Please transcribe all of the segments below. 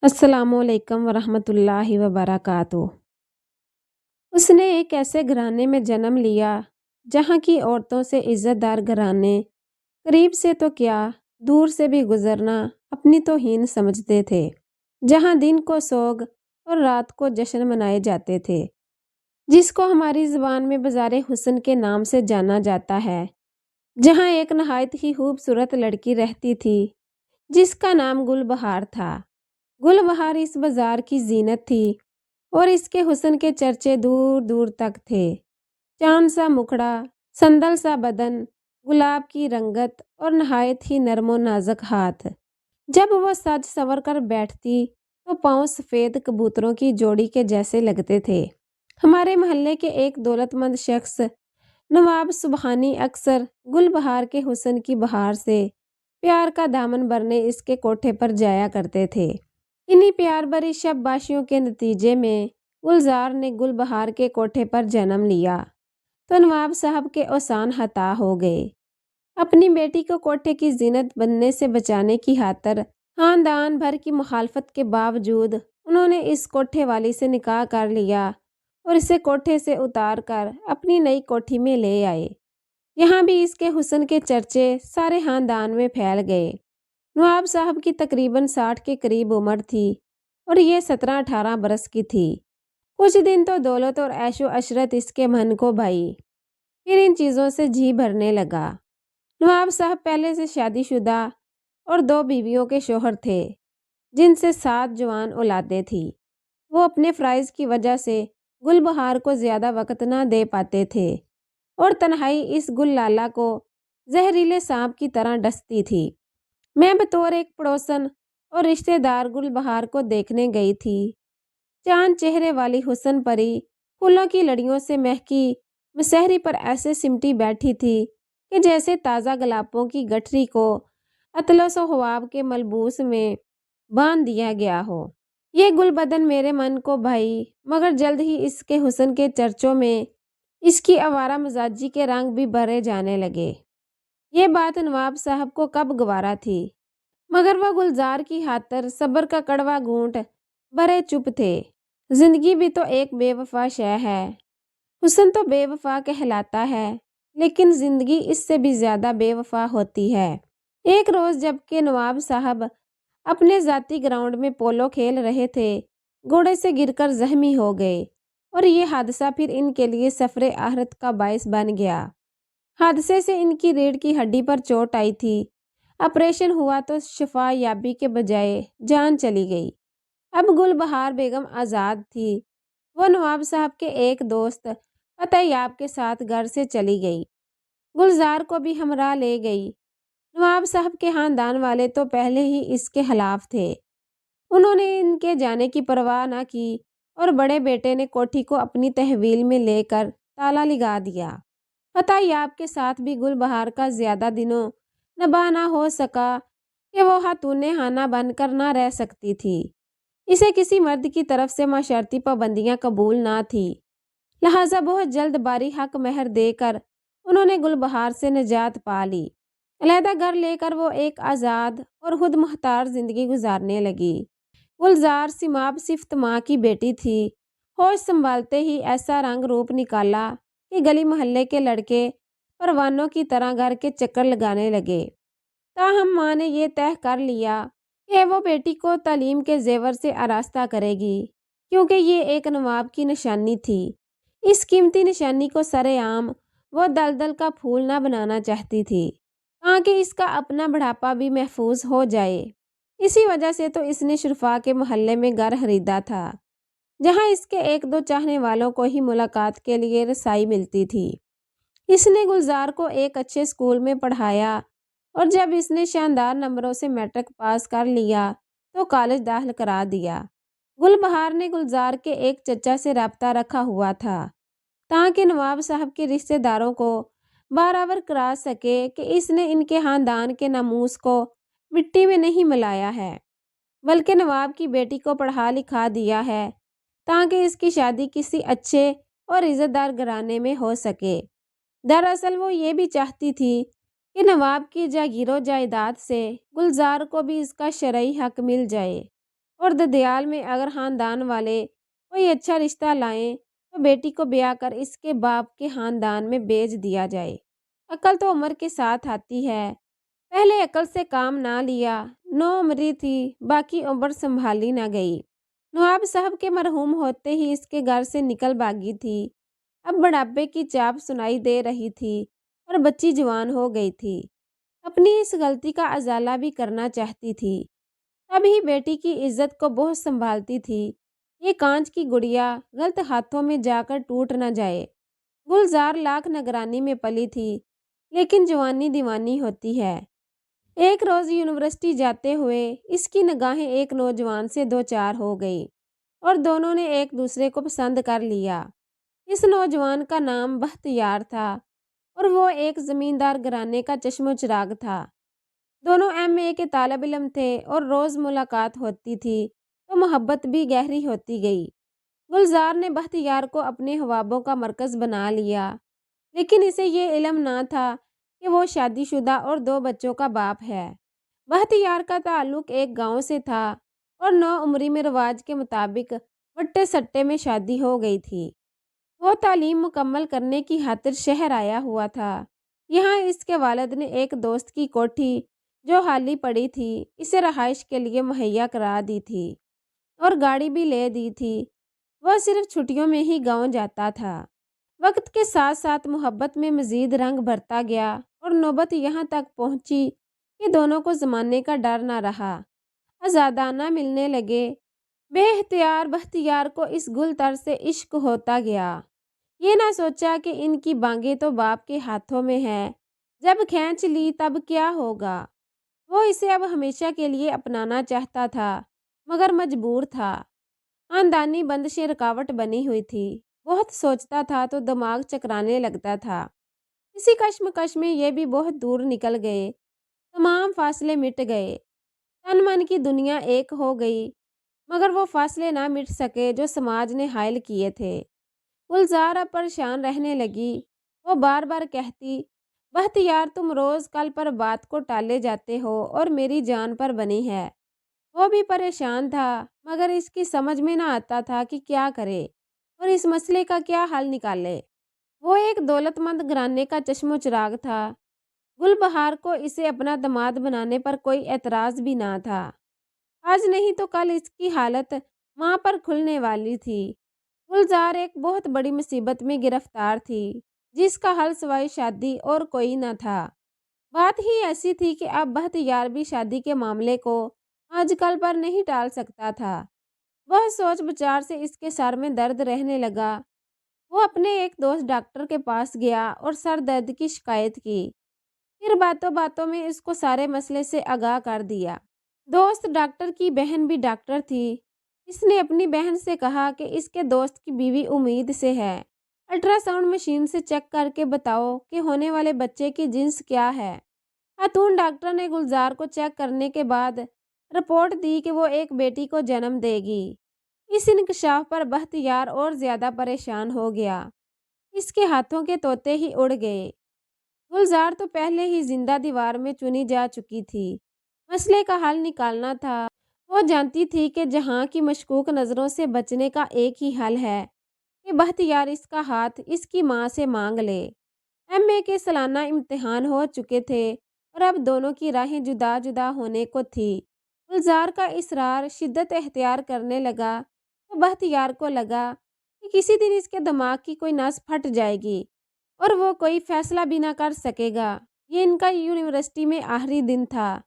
السلام علیکم ورحمۃ اللہ وبرکاتہ۔ اس نے ایک ایسے گھرانے میں جنم لیا جہاں کی عورتوں سے عزت دار گھرانے قریب سے تو کیا دور سے بھی گزرنا اپنی توہین سمجھتے تھے، جہاں دن کو سوگ اور رات کو جشن منائے جاتے تھے، جس کو ہماری زبان میں بازار حسن کے نام سے جانا جاتا ہے، جہاں ایک نہایت ہی خوبصورت لڑکی رہتی تھی جس کا نام گل بہار تھا۔ گل بہار اس بازار کی زینت تھی اور اس کے حسن کے چرچے دور دور تک تھے۔ چاند سا مکھڑا، سندل سا بدن، گلاب کی رنگت اور نہایت ہی نرم و نازک ہاتھ۔ جب وہ سج سنور کر بیٹھتی تو پاؤں سفید کبوتروں کی جوڑی کے جیسے لگتے تھے۔ ہمارے محلے کے ایک دولت مند شخص نواب سبحانی اکثر گل بہار کے حسن کی بہار سے پیار کا دامن بھرنے اس کے کوٹھے پر جایا کرتے تھے۔ انہی پیار بھری شب باشیوں کے نتیجے میں گلزار نے گل بہار کے کوٹھے پر جنم لیا تو نواب صاحب کے اوسان عطا ہو گئے۔ اپنی بیٹی کو کوٹھے کی زینت بننے سے بچانے کی خاطر خاندان بھر کی مخالفت کے باوجود انہوں نے اس کوٹھے والی سے نکاح کر لیا اور اسے کوٹھے سے اتار کر اپنی نئی کوٹھی میں لے آئے۔ یہاں بھی اس کے حسن کے چرچے سارے خاندان میں پھیل گئے۔ نواب صاحب کی تقریباً 60 کے قریب عمر تھی اور یہ 17-18 برس کی تھی۔ کچھ دن تو دولت اور عیش و عشرت اس کے من کو بھائی، پھر ان چیزوں سے جی بھرنے لگا۔ نواب صاحب پہلے سے شادی شدہ اور 2 بیویوں کے شوہر تھے جن سے 7 جوان اولادیں تھیں۔ وہ اپنے فرائض کی وجہ سے گل بہار کو زیادہ وقت نہ دے پاتے تھے اور تنہائی اس گل لالہ کو زہریلے سانپ کی طرح ڈستی تھی۔ میں بطور ایک پڑوسن اور رشتہ دار گل بہار کو دیکھنے گئی تھی۔ چاند چہرے والی حسن پری پھولوں کی لڑیوں سے مہکی مسہری پر ایسے سمٹی بیٹھی تھی کہ جیسے تازہ گلابوں کی گٹھری کو اطلس و حباب کے ملبوس میں باندھ دیا گیا ہو۔ یہ گل بدن میرے من کو بھائی، مگر جلد ہی اس کے حسن کے چرچوں میں اس کی آوارہ مزاجی کے رنگ بھی بھرے جانے لگے۔ یہ بات نواب صاحب کو کب گوارا تھی، مگر وہ گلزار کی خاطر صبر کا کڑوا گھونٹ بھرے چپ تھے۔ زندگی بھی تو ایک بے وفا شے ہے، حسن تو بے وفا کہلاتا ہے، لیکن زندگی اس سے بھی زیادہ بے وفا ہوتی ہے۔ ایک روز جب کہ نواب صاحب اپنے ذاتی گراؤنڈ میں پولو کھیل رہے تھے، گھوڑے سے گر کر زخمی ہو گئے اور یہ حادثہ پھر ان کے لیے سفر آخرت کا باعث بن گیا۔ حادثے سے ان کی ریڑھ کی ہڈی پر چوٹ آئی تھی۔ آپریشن ہوا تو شفا یابی کے بجائے جان چلی گئی۔ اب گل بہار بیگم آزاد تھی۔ وہ نواب صاحب کے ایک دوست فتح یاب کے ساتھ گھر سے چلی گئی۔ گلزار کو بھی ہمراہ لے گئی۔ نواب صاحب کے خاندان والے تو پہلے ہی اس کے خلاف تھے۔ انہوں نے ان کے جانے کی پرواہ نہ کی اور بڑے بیٹے نے کوٹھی کو اپنی تحویل میں لے کر تالا لگا دیا۔ فتح یاب کے ساتھ بھی گل بہار کا زیادہ دنوں نباہ نہ ہو سکا کہ وہ خاتون خانہ بن کر نہ رہ سکتی تھی۔ اسے کسی مرد کی طرف سے معاشرتی پابندیاں قبول نہ تھی، لہٰذا بہت جلد باری حق مہر دے کر انہوں نے گل بہار سے نجات پا لی۔ علیحدہ گھر لے کر وہ ایک آزاد اور خود مختار زندگی گزارنے لگی۔ گلزار سماب صفت ماں کی بیٹی تھی۔ ہوش سنبھالتے ہی ایسا رنگ روپ نکالا کہ گلی محلے کے لڑکے پروانوں کی طرح گھر کے چکر لگانے لگے۔ تاہم ماں نے یہ طے کر لیا کہ وہ بیٹی کو تعلیم کے زیور سے آراستہ کرے گی، کیونکہ یہ ایک نواب کی نشانی تھی۔ اس قیمتی نشانی کو سرے عام وہ دلدل کا پھول نہ بنانا چاہتی تھی تاکہ اس کا اپنا بڑھاپا بھی محفوظ ہو جائے۔ اسی وجہ سے تو اس نے شرفا کے محلے میں گھر خریدا تھا، جہاں اس کے 1-2 چاہنے والوں کو ہی ملاقات کے لیے رسائی ملتی تھی۔ اس نے گلزار کو ایک اچھے اسکول میں پڑھایا اور جب اس نے شاندار نمبروں سے میٹرک پاس کر لیا تو کالج داخل کرا دیا۔ گل بہار نے گلزار کے ایک چچا سے رابطہ رکھا ہوا تھا تاکہ نواب صاحب کے رشتہ داروں کو برابر کرا سکے کہ اس نے ان کے خاندان کے ناموس کو مٹی میں نہیں ملایا ہے، بلکہ نواب کی بیٹی کو پڑھا لکھا دیا ہے تاکہ اس کی شادی کسی اچھے اور عزت دار گھرانے میں ہو سکے۔ دراصل وہ یہ بھی چاہتی تھی کہ نواب کی جاگیر و جائیداد سے گلزار کو بھی اس کا شرعی حق مل جائے۔ اور ددیال میں اگر خاندان والے کوئی اچھا رشتہ لائیں تو بیٹی کو بیاہ کر اس کے باپ کے خاندان میں بھیج دیا جائے۔ عقل تو عمر کے ساتھ آتی ہے، پہلے عقل سے کام نہ لیا، نو عمری تھی، باقی عمر سنبھالی نہ گئی۔ نواب صاحب کے مرحوم ہوتے ہی اس کے گھر سے نکل بھاگی تھی۔ اب بڑھاپے کی چاپ سنائی دے رہی تھی اور بچی جوان ہو گئی تھی، اپنی اس غلطی کا ازالہ بھی کرنا چاہتی تھی۔ تب ہی بیٹی کی عزت کو بہت سنبھالتی تھی، یہ کانچ کی گڑیا غلط ہاتھوں میں جا کر ٹوٹ نہ جائے۔ گلزار لاکھ نگرانی میں پلی تھی، لیکن جوانی دیوانی ہوتی ہے۔ ایک روز یونیورسٹی جاتے ہوئے اس کی نگاہیں ایک نوجوان سے دو چار ہو گئی اور دونوں نے ایک دوسرے کو پسند کر لیا۔ اس نوجوان کا نام بختیار تھا اور وہ ایک زمیندار گھرانے کا چشم و چراغ تھا۔ دونوں ایم اے کے طالب علم تھے اور روز ملاقات ہوتی تھی تو محبت بھی گہری ہوتی گئی۔ گلزار نے بختیار کو اپنے خوابوں کا مرکز بنا لیا، لیکن اسے یہ علم نہ تھا کہ وہ شادی شدہ اور دو بچوں کا باپ ہے۔ بختیار کا تعلق ایک گاؤں سے تھا اور نو عمری میں رواج کے مطابق وٹے سٹے میں شادی ہو گئی تھی۔ وہ تعلیم مکمل کرنے کی خاطر شہر آیا ہوا تھا۔ یہاں اس کے والد نے ایک دوست کی کوٹھی جو خالی پڑی تھی اسے رہائش کے لیے مہیا کرا دی تھی اور گاڑی بھی لے دی تھی۔ وہ صرف چھٹیوں میں ہی گاؤں جاتا تھا۔ وقت کے ساتھ ساتھ محبت میں مزید رنگ بھرتا گیا اور نوبت یہاں تک پہنچی کہ دونوں کو زمانے کا ڈر نہ رہا، آزادانہ ملنے لگے۔ بے اختیار بختیار کو اس گل تر سے عشق ہوتا گیا۔ یہ نہ سوچا کہ ان کی بانگیں تو باپ کے ہاتھوں میں ہے، جب کھینچ لی تب کیا ہوگا۔ وہ اسے اب ہمیشہ کے لیے اپنانا چاہتا تھا مگر مجبور تھا۔ خاندانی بندشیں رکاوٹ بنی ہوئی تھی۔ بہت سوچتا تھا تو دماغ چکرانے لگتا تھا۔ اسی کشمکش میں یہ بھی بہت دور نکل گئے، تمام فاصلے مٹ گئے، تن من کی دنیا ایک ہو گئی، مگر وہ فاصلے نہ مٹ سکے جو سماج نے حائل کیے تھے۔ گلزار اب پریشان رہنے لگی۔ وہ بار بار کہتی، بختیار تم روز کل پر بات کو ٹالے جاتے ہو اور میری جان پر بنی ہے۔ وہ بھی پریشان تھا مگر اس کی سمجھ میں نہ آتا تھا کہ کیا کرے اور اس مسئلے کا کیا حل نکالے۔ وہ ایک دولت مند گھرانے کا چشم و چراغ تھا۔ گل بہار کو اسے اپنا داماد بنانے پر کوئی اعتراض بھی نہ تھا۔ آج نہیں تو کل اس کی حالت ماں پر کھلنے والی تھی۔ گلزار ایک بہت بڑی مصیبت میں گرفتار تھی جس کا حل سوائے شادی اور کوئی نہ تھا۔ بات ہی ایسی تھی کہ اب بختیار بھی شادی کے معاملے کو آج کل پر نہیں ٹال سکتا تھا۔ وہ سوچ بچار سے اس کے سر میں درد رہنے لگا۔ وہ اپنے ایک دوست ڈاکٹر کے پاس گیا اور سر درد کی شکایت کی، پھر باتوں باتوں میں اس کو سارے مسئلے سے آگاہ کر دیا۔ دوست ڈاکٹر کی بہن بھی ڈاکٹر تھی۔ اس نے اپنی بہن سے کہا کہ اس کے دوست کی بیوی امید سے ہے، الٹرا ساؤنڈ مشین سے چیک کر کے بتاؤ کہ ہونے والے بچے کی جنس کیا ہے۔ خاتون ڈاکٹر نے گلزار کو چیک کرنے کے بعد رپورٹ دی کہ وہ ایک بیٹی کو جنم دے گی۔ اس انکشاف پر بختیار اور زیادہ پریشان ہو گیا۔ اس کے ہاتھوں کے طوطے ہی اڑ گئے۔ گلزار تو پہلے ہی زندہ دیوار میں چنی جا چکی تھی۔ مسئلے کا حل نکالنا تھا۔ وہ جانتی تھی کہ جہاں کی مشکوک نظروں سے بچنے کا ایک ہی حل ہے کہ بختیار اس کا ہاتھ اس کی ماں سے مانگ لے۔ ایم اے کے سالانہ امتحان ہو چکے تھے اور اب دونوں کی راہیں جدا جدا ہونے کو تھی۔ گلزار کا اصرار شدت اختیار کرنے لگا تو بختیار کو لگا کہ کسی دن اس کے دماغ کی کوئی نس پھٹ جائے گی اور وہ کوئی فیصلہ بھی نہ کر سکے گا۔ یہ ان کا یونیورسٹی میں آخری دن تھا۔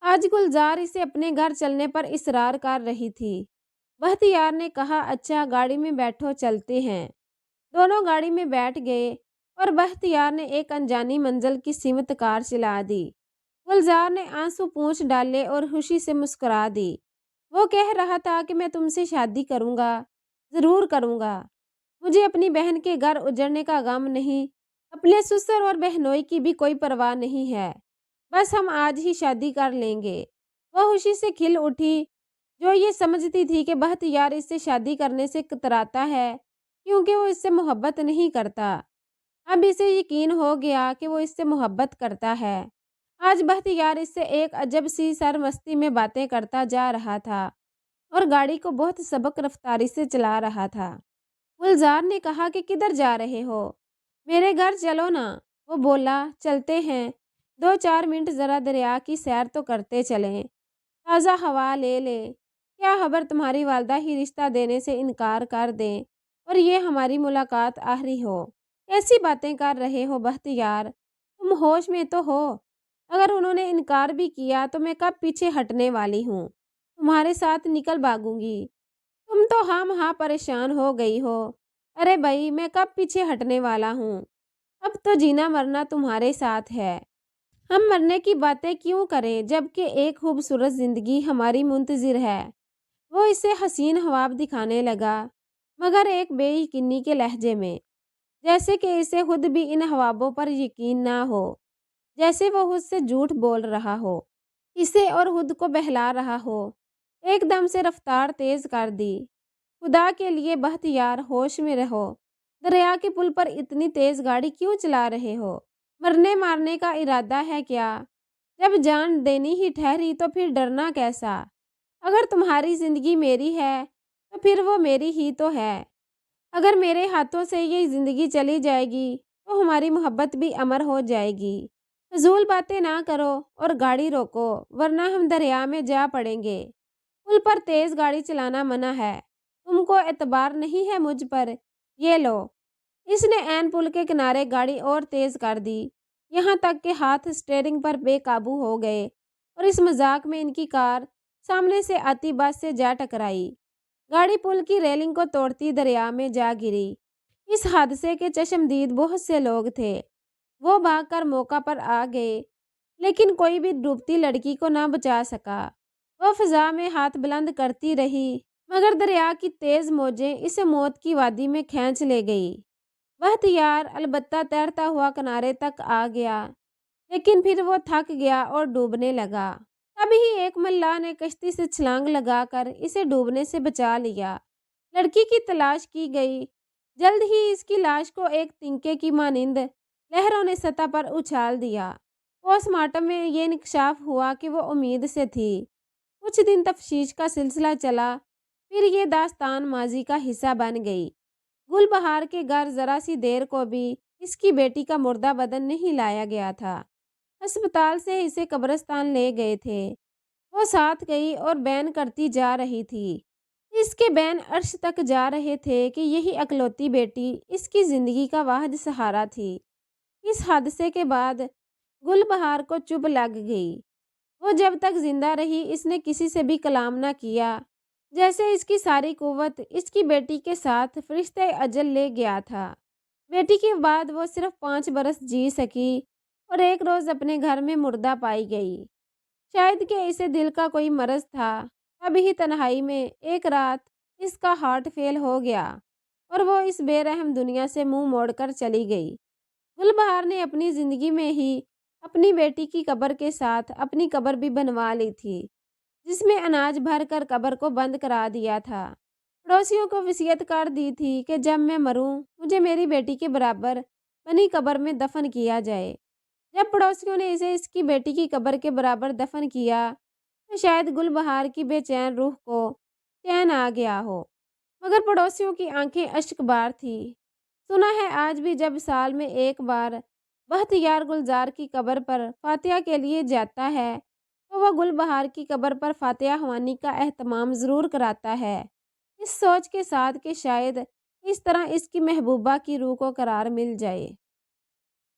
آج گلزار اسے اپنے گھر چلنے پر اصرار کر رہی تھی۔ بختیار نے کہا، اچھا گاڑی میں بیٹھو چلتے ہیں۔ دونوں گاڑی میں بیٹھ گئے اور بختیار نے ایک انجانی منزل کی سمت کار چلا دی۔ گلزار نے آنسو پونچھ ڈالے اور خوشی سے مسکرا دی۔ وہ کہہ رہا تھا کہ میں تم سے شادی کروں گا، ضرور کروں گا۔ مجھے اپنی بہن کے گھر اجڑنے کا غم نہیں، اپنے سسر اور بہنوئی کی بھی کوئی پرواہ نہیں ہے، بس ہم آج ہی شادی کر لیں گے۔ وہ خوشی سے کھل اٹھی، جو یہ سمجھتی تھی کہ بختیار اس سے شادی کرنے سے کتراتا ہے کیونکہ وہ اس سے محبت نہیں کرتا۔ اب اسے یقین ہو گیا کہ وہ اس سے محبت کرتا ہے۔ آج بختیار اس سے ایک عجب سی سرمستی میں باتیں کرتا جا رہا تھا۔ اور گاڑی کو بہت سبک رفتاری سے چلا رہا تھا۔ گلزار نے کہا کہ کدھر جا رہے ہو؟ میرے گھر چلو نا۔ وہ بولا چلتے ہیں، 2-4 منٹ ذرا دریا کی سیر تو کرتے چلیں، تازہ ہوا لے لیں۔ کیا خبر تمہاری والدہ ہی رشتہ دینے سے انکار کر دیں اور یہ ہماری ملاقات آخری ہو۔ کیسی باتیں کر رہے ہو بختیار، تم ہوش میں تو ہو؟ اگر انہوں نے انکار بھی کیا تو میں کب پیچھے ہٹنے والی ہوں، تمہارے ساتھ نکل بھاگوں گی۔ تم تو ہاں پریشان ہو گئی ہو۔ ارے بھائی، میں کب پیچھے ہٹنے والا ہوں؟ اب تو جینا مرنا تمہارے ساتھ ہے۔ ہم مرنے کی باتیں کیوں کریں جبکہ ایک خوبصورت زندگی ہماری منتظر ہے۔ وہ اسے حسین خواب دکھانے لگا، مگر ایک بے یقینی کے لہجے میں، جیسے کہ اسے خود بھی ان خوابوں پر یقین نہ ہو، جیسے وہ خود سے جھوٹ بول رہا ہو، اسے اور خود کو بہلا رہا ہو۔ ایک دم سے رفتار تیز کر دی۔ خدا کے لیے بختیار، ہوش میں رہو۔ دریا کے پل پر اتنی تیز گاڑی کیوں چلا رہے ہو؟ مرنے مارنے کا ارادہ ہے کیا؟ جب جان دینی ہی ٹھہری تو پھر ڈرنا کیسا؟ اگر تمہاری زندگی میری ہے تو پھر وہ میری ہی تو ہے۔ اگر میرے ہاتھوں سے یہ زندگی چلی جائے گی تو ہماری محبت بھی امر ہو جائے گی۔ فضول باتیں نہ کرو اور گاڑی روکو، ورنہ ہم دریا میں جا پڑیں گے۔ پل پر تیز گاڑی چلانا منع ہے۔ تم کو اعتبار نہیں ہے مجھ پر؟ یہ لو۔ اس نے عین پل کے کنارے گاڑی اور تیز کر دی، یہاں تک کہ ہاتھ اسٹیئرنگ پر بے قابو ہو گئے اور اس مذاق میں ان کی کار سامنے سے آتی بس سے جا ٹکرائی۔ گاڑی پل کی ریلنگ کو توڑتی دریا میں جا گری۔ اس حادثے کے چشمدید بہت سے لوگ تھے۔ وہ بھاگ کر موقع پر آ گئے، لیکن کوئی بھی ڈوبتی لڑکی کو نہ بچا سکا۔ وہ فضا میں ہاتھ بلند کرتی رہی، مگر دریا کی تیز موجیں اسے موت کی وادی میں کھینچ لے گئی۔ بختیار البتہ تیرتا ہوا کنارے تک آ گیا، لیکن پھر وہ تھک گیا اور ڈوبنے لگا۔ تبھی ایک ملاح نے کشتی سے چھلانگ لگا کر اسے ڈوبنے سے بچا لیا۔ لڑکی کی تلاش کی گئی۔ جلد ہی اس کی لاش کو ایک تنکے کی مانند لہروں نے سطح پر اچھال دیا۔ پوسٹ مارٹم میں یہ انکشاف ہوا کہ وہ امید سے تھی۔ کچھ دن تفتیش کا سلسلہ چلا، پھر یہ داستان ماضی کا حصہ بن گئی۔ گل بہار کے گھر ذرا سی دیر کو بھی اس کی بیٹی کا مردہ بدن نہیں لایا گیا تھا۔ ہسپتال سے اسے قبرستان لے گئے تھے۔ وہ ساتھ گئی اور بیان کرتی جا رہی تھی۔ اس کے بین عرش تک جا رہے تھے کہ یہی اکلوتی بیٹی اس کی زندگی کا واحد سہارا تھی۔ اس حادثے کے بعد گل بہار کو چبھ لگ گئی۔ وہ جب تک زندہ رہی اس نے کسی سے بھی کلام نہ کیا، جیسے اس کی ساری قوت اس کی بیٹی کے ساتھ فرشتہ اجل لے گیا تھا۔ بیٹی کے بعد وہ صرف 5 برس جی سکی اور ایک روز اپنے گھر میں مردہ پائی گئی۔ شاید کہ اسے دل کا کوئی مرض تھا۔ ابھی تنہائی میں ایک رات اس کا ہارٹ فیل ہو گیا اور وہ اس بے رحم دنیا سے منہ موڑ کر چلی گئی۔ گل بہار نے اپنی زندگی میں ہی اپنی بیٹی کی قبر کے ساتھ اپنی قبر بھی بنوا لی تھی، جس میں اناج بھر کر قبر کو بند کرا دیا تھا۔ پڑوسیوں کو وصیت کر دی تھی کہ جب میں مروں مجھے میری بیٹی کے برابر بنی قبر میں دفن کیا جائے۔ جب پڑوسیوں نے اسے اس کی بیٹی کی قبر کے برابر دفن کیا تو شاید گل بہار کی بے چین روح کو چین آ گیا ہو، مگر پڑوسیوں کی آنکھیں اشک بار تھی۔ سنا ہے آج بھی جب سال میں ایک بار بختیار گلزار کی قبر پر فاتحہ کے لیے جاتا ہے تو وہ گل بہار کی قبر پر فاتحہ خوانی کا اہتمام ضرور کراتا ہے، اس سوچ کے ساتھ کہ شاید اس طرح اس کی محبوبہ کی روح کو قرار مل جائے۔